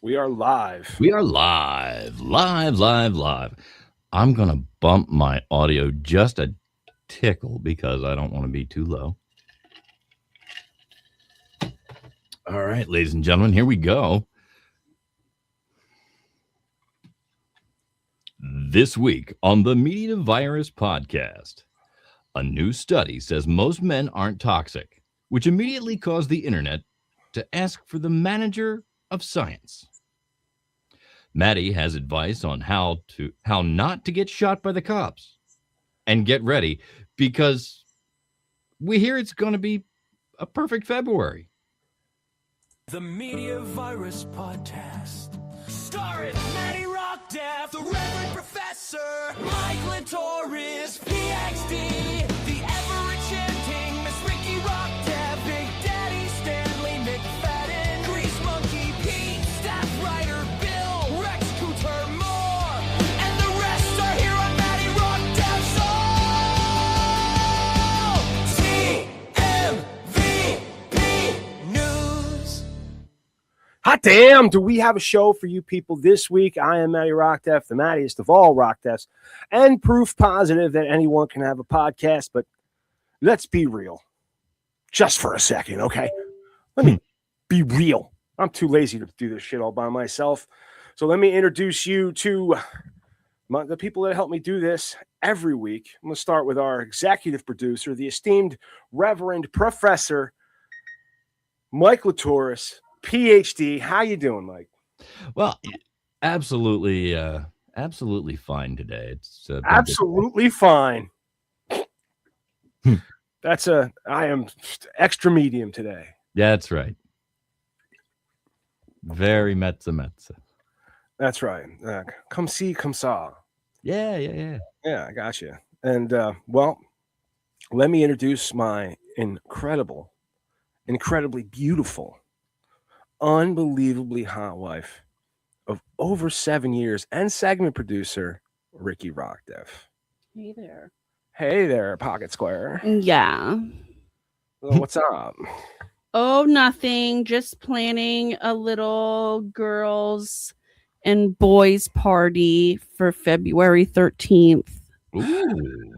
We are live. We are live. I'm going to bump my audio just a tickle because I don't want to be too low. All right, ladies and gentlemen, here we go. This week on the Media Virus podcast, a new study says most men aren't toxic, which immediately caused the internet to ask for the manager of science. Matty has advice on how not to get shot by the cops. And get ready, because we hear it's going to be a perfect February. The Media Virus podcast, starring Matty Rockdef, the Reverend Professor, Mike Torres, PhD, the ever-enchanting Miss Ricky Rockdef, Big Daddy Stanley McFadden, Grease Monkey Pete, staff writer Bill, Rex Couture Moore, and the rest are here on Matty Rockdef's TMVP News. Hot damn, do we have a show for you people this week? I am Matty Rockdef, the Mattiest of all Rockdefs, and proof positive that anyone can have a podcast, but let's be real. Just for a second, okay? Let me be real. I'm too lazy to do this shit all by myself. So let me introduce you to the people that help me do this every week. I'm going to start with our executive producer, the esteemed Reverend Professor Mike Torres, PhD. How you doing, Mike? Well, absolutely fine today. It's absolutely fine. I am extra medium today. Yeah, that's right. Very Metza. That's right. Come see, come saw. Yeah. Yeah, I got you. And well, let me introduce my incredibly beautiful, unbelievably hot wife of over 7 years and segment producer, Ricky Rockdef. Hey there. Hey there, Pocket Square. Yeah. Well, what's up? Oh, nothing. Just planning a little girls and boys party for February 13th. Ooh.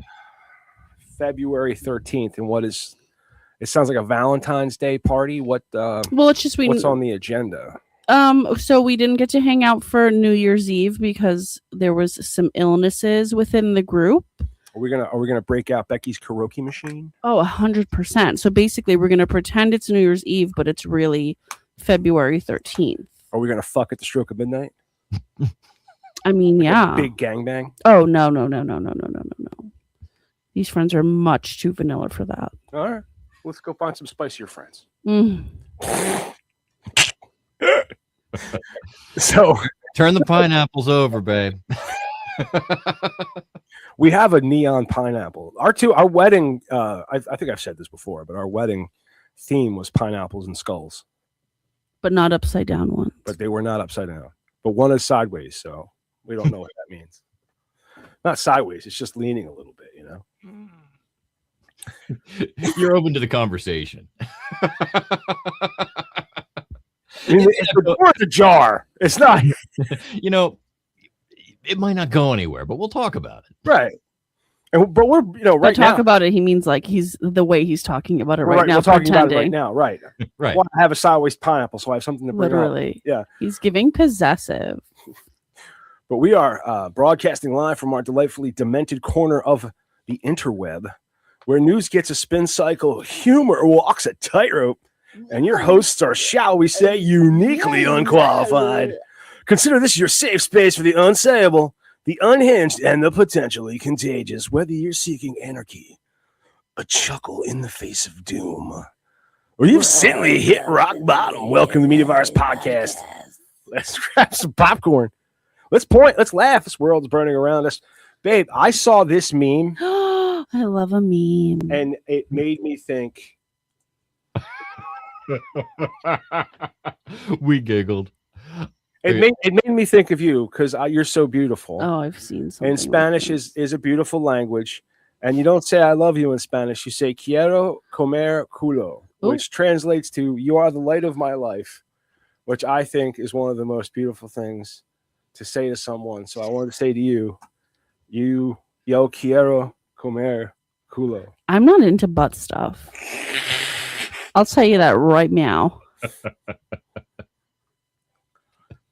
February 13th. And what is... It sounds like a Valentine's Day party. What? Well, it's just what's on the agenda? So we didn't get to hang out for New Year's Eve because there was some illnesses within the group. Are we gonna break out Becky's karaoke machine? Oh, 100%. So basically, we're gonna pretend it's New Year's Eve, but it's really February 13th. Are we gonna fuck at the stroke of midnight? I mean, like yeah. A big gangbang. Oh no. These friends are much too vanilla for that. All right. Let's go find some spicier friends. So turn the pineapples over, babe. We have a neon pineapple. Our wedding, I think I've said this before, but our wedding theme was pineapples and skulls. But not upside down ones. But they were not upside down. But one is sideways, so we don't know what that means. Not sideways, it's just leaning a little bit, you know? You're open to the conversation. It's the door's ajar. It's not. You know, it might not go anywhere, but we'll talk about it. Right. But we're, right now. Talk about it. He means like he's the way he's talking about it right now. We're talking about it right now. Right. Right. I have a sideways pineapple, so I have something to bring Literally. up. Yeah. He's giving possessive. But we are broadcasting live from our delightfully demented corner of the interweb, where news gets a spin cycle, humor walks a tightrope, and your hosts are, shall we say, uniquely unqualified. Consider this your safe space for the unsayable, the unhinged, and the potentially contagious, whether you're seeking anarchy, a chuckle in the face of doom, or you've certainly hit rock bottom. Welcome to the Media Virus podcast. Let's grab some popcorn. Let's point. Let's laugh. This world's burning around us. Babe, I saw this meme. I love a meme. And it made me think. We giggled. It made me think of you because you're so beautiful. Oh, I've seen something. And Spanish is a beautiful language. And you don't say I love you in Spanish. You say quiero comer culo, which translates to you are the light of my life. which I think is one of the most beautiful things to say to someone. So I wanted to say to you, yo quiero comer culo. I'm not into butt stuff. I'll tell you that right now.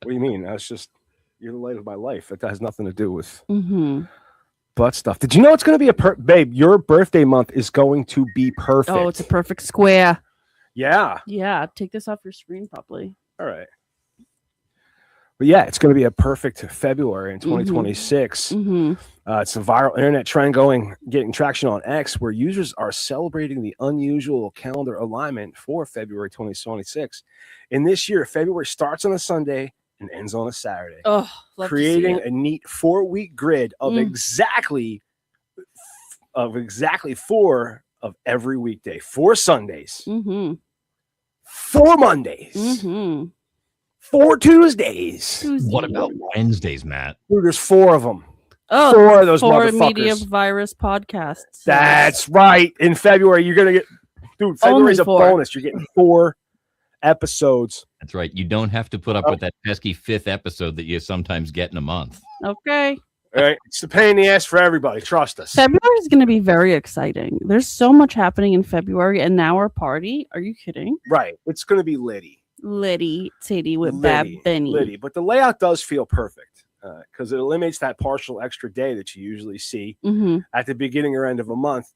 What do you mean? That's just, you're the light of my life. That has nothing to do with Mm-hmm. butt stuff. Did you know it's going to be babe, your birthday month is going to be perfect. Oh, it's a perfect square. Yeah. Yeah, take this off your screen properly. All right. But yeah, it's going to be a perfect February in 2026. Mm-hmm. It's a viral internet trend getting traction on X, where users are celebrating the unusual calendar alignment for February 2026. And this year, February starts on a Sunday and ends on a Saturday, Oh, creating a neat 4-week grid of Mm. exactly 4 of every weekday, 4 Sundays, Mm-hmm. 4 Mondays, Mm-hmm. 4 Tuesdays. What about Wednesdays, Matt? Dude, there's 4 of them. Oh, 4 of those 4 motherfuckers. Media Virus podcasts. That's right. In February, you're gonna get, dude. February's a 4. bonus. You're getting 4 episodes. That's right. You don't have to put up with that pesky 5th episode that you sometimes get in a month. Okay. All right, it's the pain in the ass for everybody. Trust us. February is going to be very exciting. There's so much happening in February, and now our party. Are you kidding? Right, it's gonna be litty, Liddy Titty with Bad Benny. litty. But the layout does feel perfect because it eliminates that partial extra day that you usually see Mm-hmm. at the beginning or end of a month.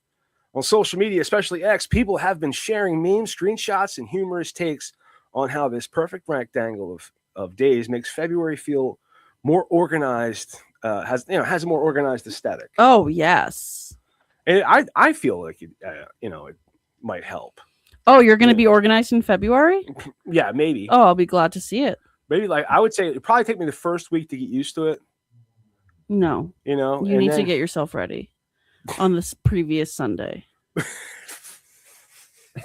On social media, especially X, people have been sharing memes, screenshots, and humorous takes on how this perfect rectangle of days makes February feel more organized, has a more organized aesthetic. Oh yes. And I feel like it might help. Oh, you're going to be organized in February? Yeah, maybe. Oh, I'll be glad to see it. Maybe, like, I would say it'd probably take me the first week to get used to it. No, You know, you and need to then- get yourself ready on this previous Sunday.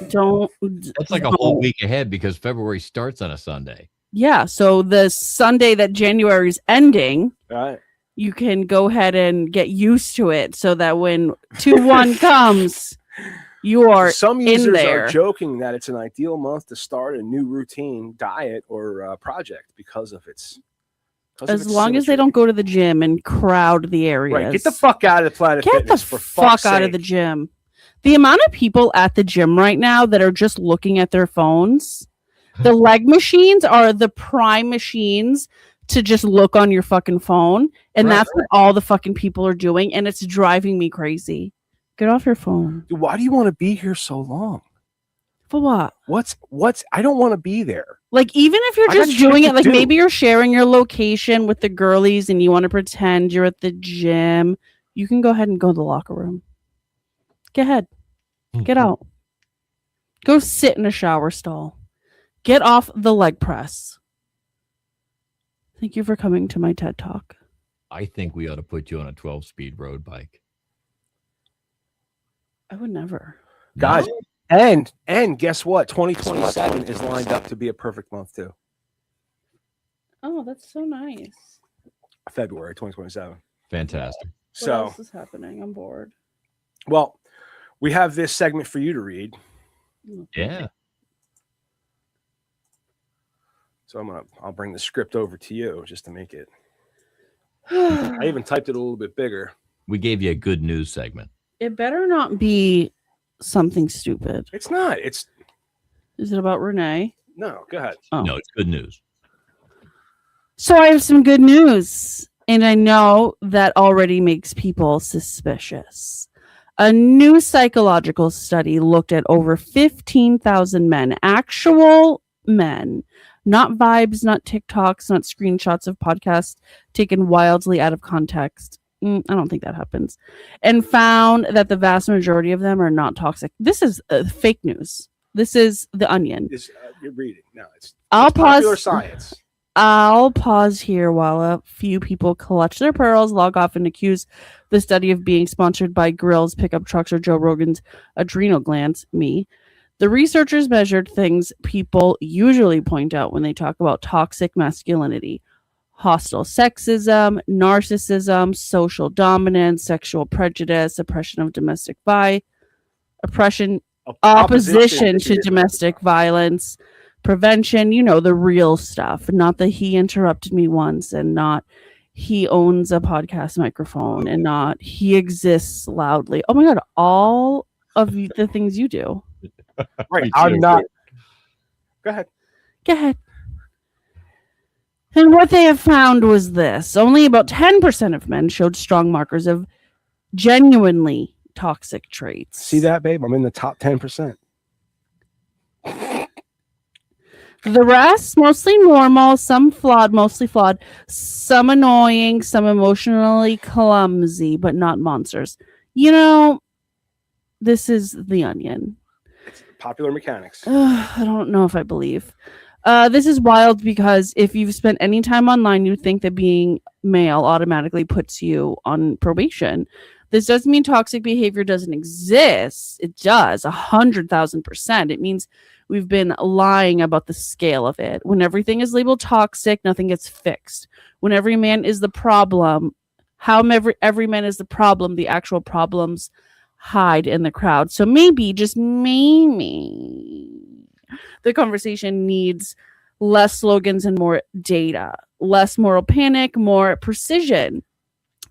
Don't. That's like a whole week ahead because February starts on a Sunday. Yeah, so the Sunday that January's ending, All right. you can go ahead and get used to it so that when 2/1 comes, you are Some in users there. are joking that it's an ideal month to start a new routine, diet, or project because of its. As long as they don't go to the gym and crowd the areas. Right, get the fuck out of the Planet Get Fitness the for fuck fuck's out of the sake. gym. The amount of people at the gym right now that are just looking at their phones, the leg machines are the prime machines to just look on your fucking phone. And Right. that's what all the fucking people are doing. And it's driving me crazy. Get off your phone. Dude, why do you want to be here so long? For what? What's I don't want to be there. Like, even if you're I got just shit doing to it, like do. maybe you're sharing your location with the girlies and you want to pretend you're at the gym, you can go ahead and go to the locker room. Get ahead. Get out. Go sit in a shower stall. Get off the leg press. Thank you for coming to my TED Talk. I think we ought to put you on a 12-speed road bike. I would never. Guys, and guess what? 2027 is lined up to be a perfect month too. Oh, that's so nice. February 2027. Fantastic. What So, else is happening? I'm bored. well, we have this segment for you to read. Yeah. So I'll bring the script over to you just to make it. I even typed it a little bit bigger. We gave you a good news segment. It better not be something stupid. It's not. It's Is it about Renee? no. Go ahead. Oh. No, it's good news. So I have some good news, and I know that already makes people suspicious. A new psychological study looked at over 15,000 men, actual men, not vibes, not TikToks, not screenshots of podcasts taken wildly out of context. I don't think that happens. And found that the vast majority of them are not toxic. This is fake news. This is The Onion. You're reading. No, it's I'll popular pause. science. I'll pause here while a few people clutch their pearls, log off, and accuse the study of being sponsored by grills, pickup trucks, or Joe Rogan's adrenal glands. Me. The researchers measured things people usually point out when they talk about toxic masculinity: hostile sexism, narcissism, social dominance, sexual prejudice, oppression of opposition to domestic violence, prevention, the real stuff, not the he interrupted me once, and not he owns a podcast microphone, and not he exists loudly. Oh my God, all of the things you do. Right. Me I'm too. not. Go ahead. Go ahead. And what they have found was this. Only about 10% of men showed strong markers of genuinely toxic traits. See that, babe? I'm in the top 10%. The rest, mostly normal, some flawed, mostly flawed, some annoying, some emotionally clumsy, but not monsters. This is the onion. Popular mechanics. I don't know if I believe. This is wild because if you've spent any time online, you think that being male automatically puts you on probation. This doesn't mean toxic behavior doesn't exist. It does, 100,000%. It means we've been lying about the scale of it. When everything is labeled toxic, nothing gets fixed. When every man is the problem, every man is the problem, the actual problems hide in the crowd. So maybe, just maybe, the conversation needs less slogans and more data, less moral panic, more precision.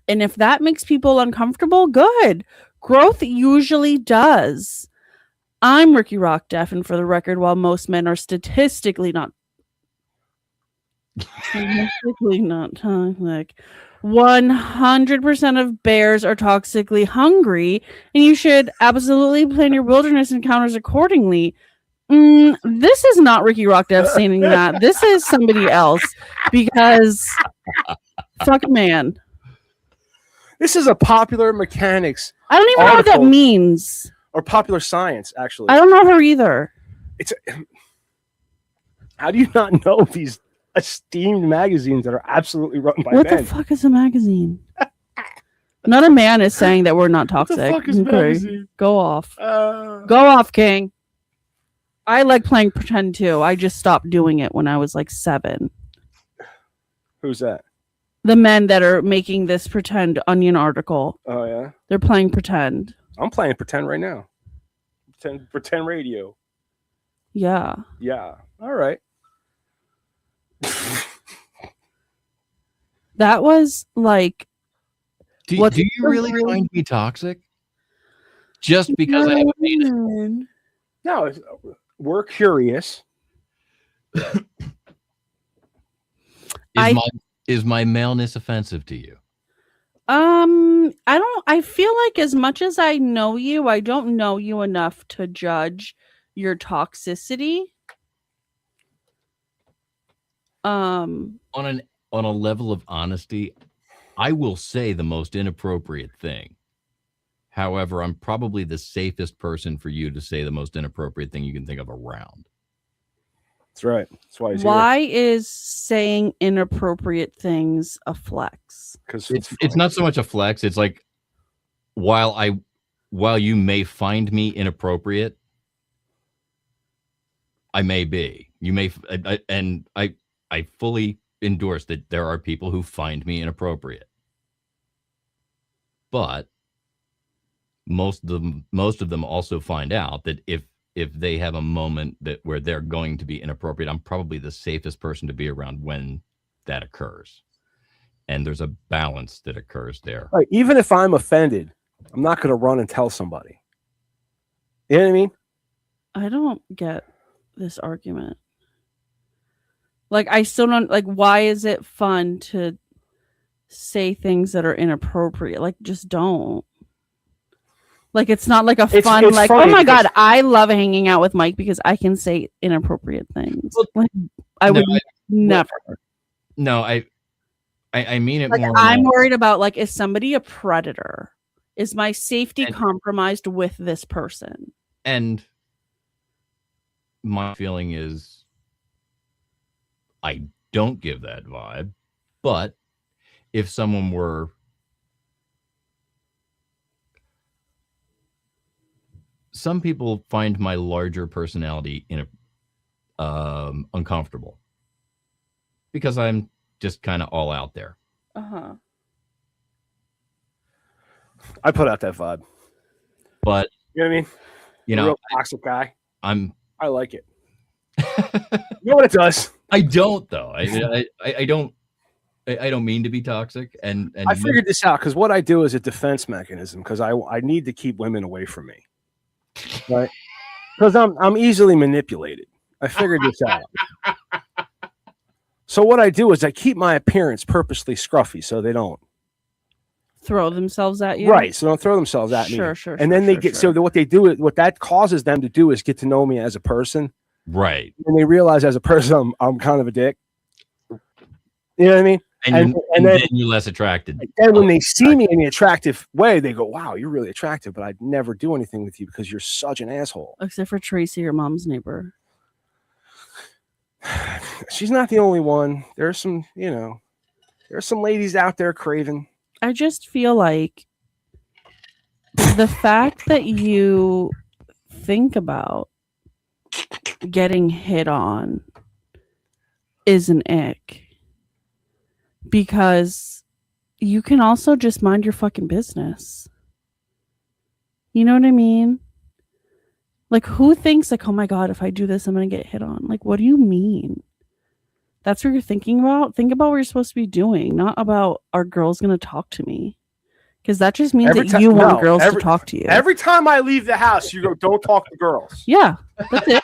And if that makes people uncomfortable, good. Growth usually does. I'm Ricky Rockdef, and for the record, while most men are statistically not toxic, 100% of bears are toxically hungry, and you should absolutely plan your wilderness encounters accordingly. This is not Ricky Rockdef saying that. This is somebody else, because fuck man. This is a popular mechanics I don't even know what that article. means. Or popular science, actually. I don't know her either. How do you not know these esteemed magazines that are absolutely run by What men? the fuck is a magazine? Not a man is saying that we're not toxic. What the fuck is Okay. magazine? Go off. Go off, King. I like playing pretend too. I just stopped doing it when I was like 7. Who's that? The men that are making this pretend onion article, Oh, yeah? they're playing pretend. I'm playing pretend right now. Pretend radio. Yeah. Yeah. All right. That was like, Do What's you really the- find me toxic? Just because I haven't made it? No, we're curious. Is my maleness offensive to you? I feel like as much as I know you, I don't know you enough to judge your toxicity. On a level of honesty, I will say the most inappropriate thing. However, I'm probably the safest person for you to say the most inappropriate thing you can think of around. That's right. That's why he's Why is saying inappropriate things a flex? Because It's not so much a flex. It's like while you may find me inappropriate, I may be. You may, and I fully endorse that there are people who find me inappropriate, but most of them also find out that if they have a moment where they're going to be inappropriate, I'm probably the safest person to be around when that occurs. And there's a balance that occurs there. Right. Even if I'm offended, I'm not going to run and tell somebody. You know what I mean? I don't get this argument. Like, I still don't, like, why is it fun to say things that are inappropriate? Like, just don't. Like, it's not like It's fun, like, funny oh my because- God, I love hanging out with Mike because I can say inappropriate things. Like, I would never. No, I mean it Like, more. I'm worried about, like, is somebody a predator? Is my safety compromised with this person? And my feeling is I don't give that vibe, but if someone were some people find my larger personality uncomfortable because I'm just kind of all out there. Uh-huh. I put out that vibe. But You know what I mean? you A know, real toxic guy. I I like it. You know what it does? I don't though. I don't. I don't mean to be toxic, and I figured this out because what I do is a defense mechanism because I need to keep women away from me, right? Because I'm easily manipulated. I figured this out. So what I do is I keep my appearance purposely scruffy so they don't throw themselves at you. Right. So don't throw themselves at me. Sure. And then they get so what they do is what that causes them to do is get to know me as a person. Right. And they realize as a person I'm kind of a dick. You know what I mean? And then you're less attracted. And when they see me in the attractive way, they go, "Wow, you're really attractive," but I'd never do anything with you because you're such an asshole. Except for Tracy, your mom's neighbor. She's not the only one. There's some, there's some ladies out there craving. I just feel like the fact that you think about getting hit on is an ick. Because you can also just mind your fucking business. You know what I mean? Like, who thinks like, oh my God, if I do this, I'm going to get hit on? Like, what do you mean? That's what you're thinking about? Think about what you're supposed to be doing, not about are girls going to talk to me? Because that just means that you want girls to talk to you. Every time I leave the house, you go, don't talk to girls. Yeah, that's it.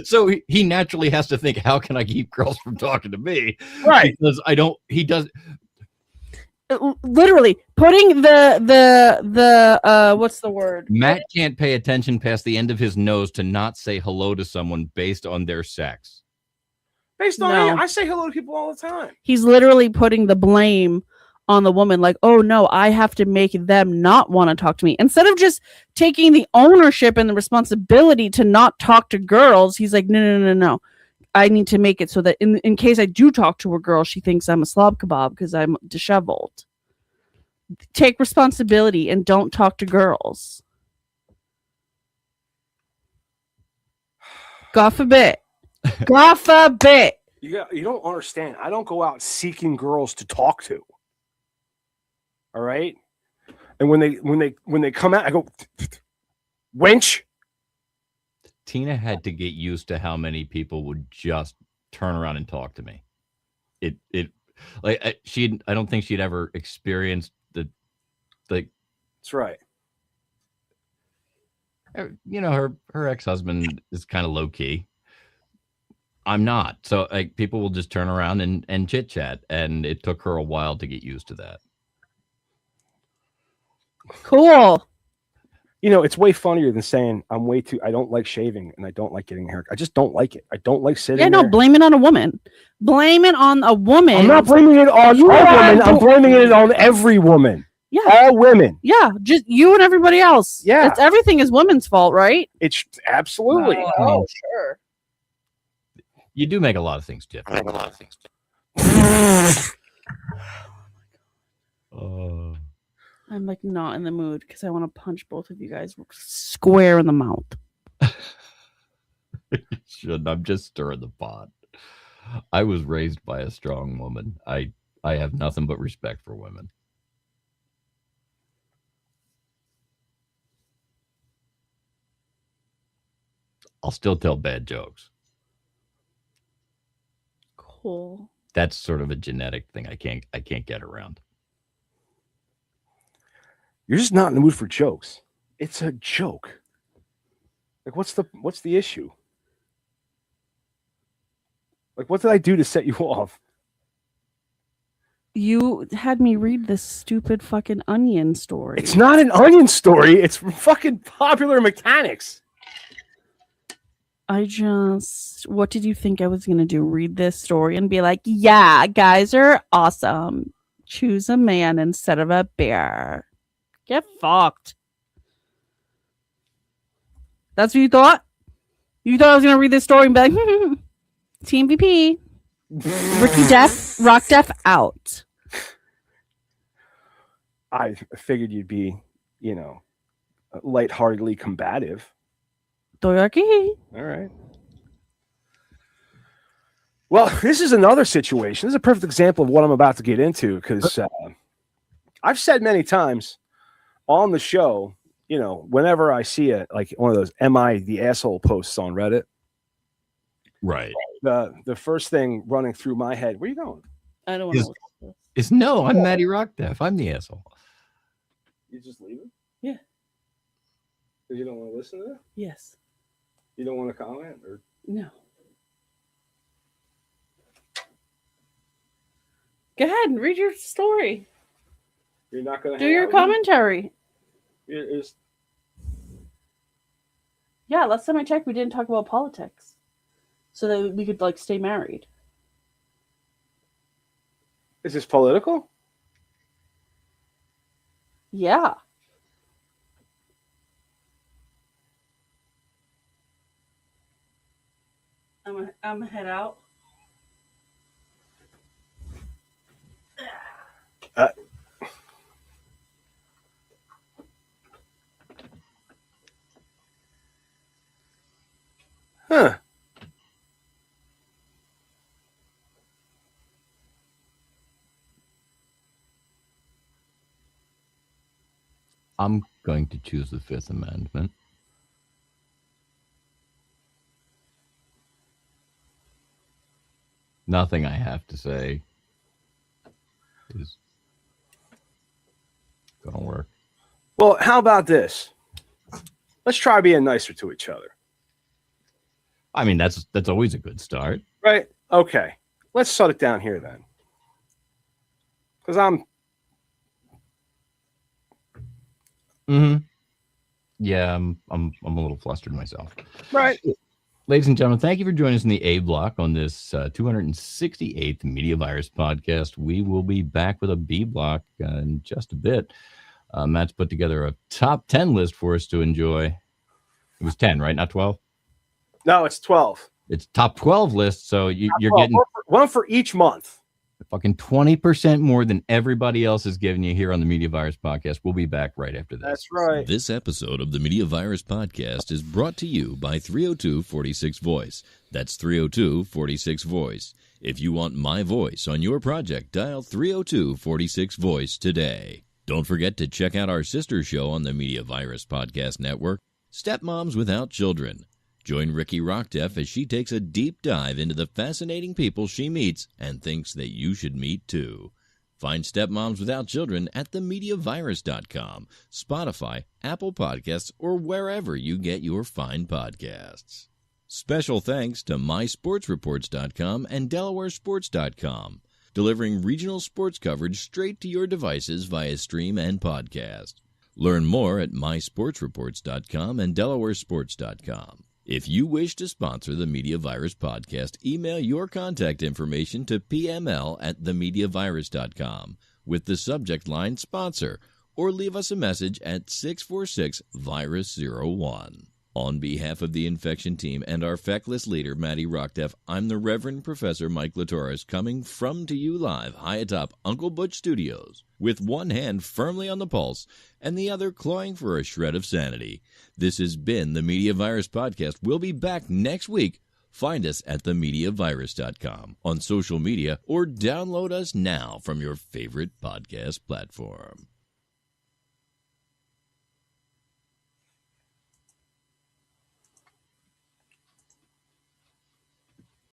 So he naturally has to think, how can I keep girls from talking to me? Right. Because he does. Literally putting the what's the word? Matt can't pay attention past the end of his nose to not say hello to someone based on their sex. Based on I say hello to people all the time. He's literally putting the blame on the woman, like, oh no, I have to make them not want to talk to me. Instead of just taking the ownership and the responsibility to not talk to girls, he's like, no. I need to make it so that in case I do talk to a girl, she thinks I'm a slob kebab because I'm disheveled. Take responsibility and don't talk to girls. God forbid. God forbid. You don't understand. I don't go out seeking girls to talk to. All right? And when they come out, I go, wench. Tina had to get used to how many people would just turn around and talk to me. I don't think she'd ever experienced That's right. Her ex-husband is kind of low key. I'm not. So people will just turn around and chit chat, and it took her a while to get used to that. Cool. It's way funnier than saying I don't like shaving and I don't like getting a haircut. I just don't like it. I don't like sitting there. Blame it on a woman. Blame it on a woman. I'm not blaming it on a woman. I'm blaming it on every woman. Yeah. All women. Yeah. Just you and everybody else. Yeah. Everything is women's fault, right? It's absolutely. Oh, sure. You do make a lot of things, Jeff. I'm like not in the mood because I want to punch both of you guys square in the mouth. Shouldn't. I'm just stirring the pot. I was raised by a strong woman. I have nothing but respect for women. I'll still tell bad jokes. Cool. That's sort of a genetic thing. I can't get around. You're just not in the mood for jokes. It's a joke. Like, what's the issue? Like, what did I do to set you off? You had me read this stupid fucking Onion story. It's not an Onion story. It's fucking Popular Mechanics. What did you think I was going to do? Read this story and be like, yeah, guys are awesome. Choose a man instead of a bear. Get fucked. That's what you thought? You thought I was going to read this story and be like, Team VP. Rockdef out. I figured you'd be, lightheartedly combative. Doyaki. All right. Well, this is another situation. This is a perfect example of what I'm about to get into because I've said many times on the show, whenever I see one of those "Am I the asshole" posts on Reddit, Right. The first thing running through my head, where are you going? I don't want to Is- listen to this. It's no, I'm Matty Rockdef. I'm the asshole. You just leaving? Yeah. Because you don't want to listen to that? Yes. You don't want to comment? Or No. Go ahead and read your story. you're not going to Do your commentary. Is Yeah, last time I checked, we didn't talk about politics. So that we could, like, stay married. this political? Yeah. I'm gonna head out. Huh. I'm going to choose the Fifth Amendment. Nothing I have to say is going to work. Well, how about this? Let's try being nicer to each other. I mean, that's always a good start. Right? Okay. Let's shut it down here then. Because I'm Yeah, I'm a little flustered myself. right. Ladies and gentlemen, thank you for joining us in the A block on this 268th Media Virus podcast. We will be back with a B block in just a bit. Matt's put together a top 10 list for us to enjoy. It was 10, right? Not 12? No, it's 12. It's top 12 list, so you're 12. getting One for each month. fucking 20% more than everybody else is giving you here on the Media Virus podcast. We'll be back right after this. That's right. This episode of the Media Virus podcast is brought to you by 302-46 Voice. That's 302-46 Voice. If you want my voice on your project, dial 302-46 Voice today. Don't forget to check out our sister show on the Media Virus Podcast Network, Stepmoms Without Children. Join Ricky Rockdef as she takes a deep dive into the fascinating people she meets and thinks that you should meet too. Find Stepmoms Without Children at themediavirus.com, Spotify, Apple Podcasts, or wherever you get your fine podcasts. Special thanks to mysportsreports.com and delawaresports.com, delivering regional sports coverage straight to your devices via stream and podcast. Learn more at mysportsreports.com and delawaresports.com. If you wish to sponsor the Media Virus podcast, email your contact information to pml@themediavirus.com with the subject line sponsor, or leave us a message at 646-VIRUS01. On behalf of the infection team and our feckless leader, Matty Rockdef, I'm the Reverend Professor Mike Latoris, coming to you live high atop Uncle Butch Studios, with one hand firmly on the pulse and the other clawing for a shred of sanity. This has been the Media Virus Podcast. We'll be back next week. Find us at themediavirus.com, on social media, or download us now from your favorite podcast platform.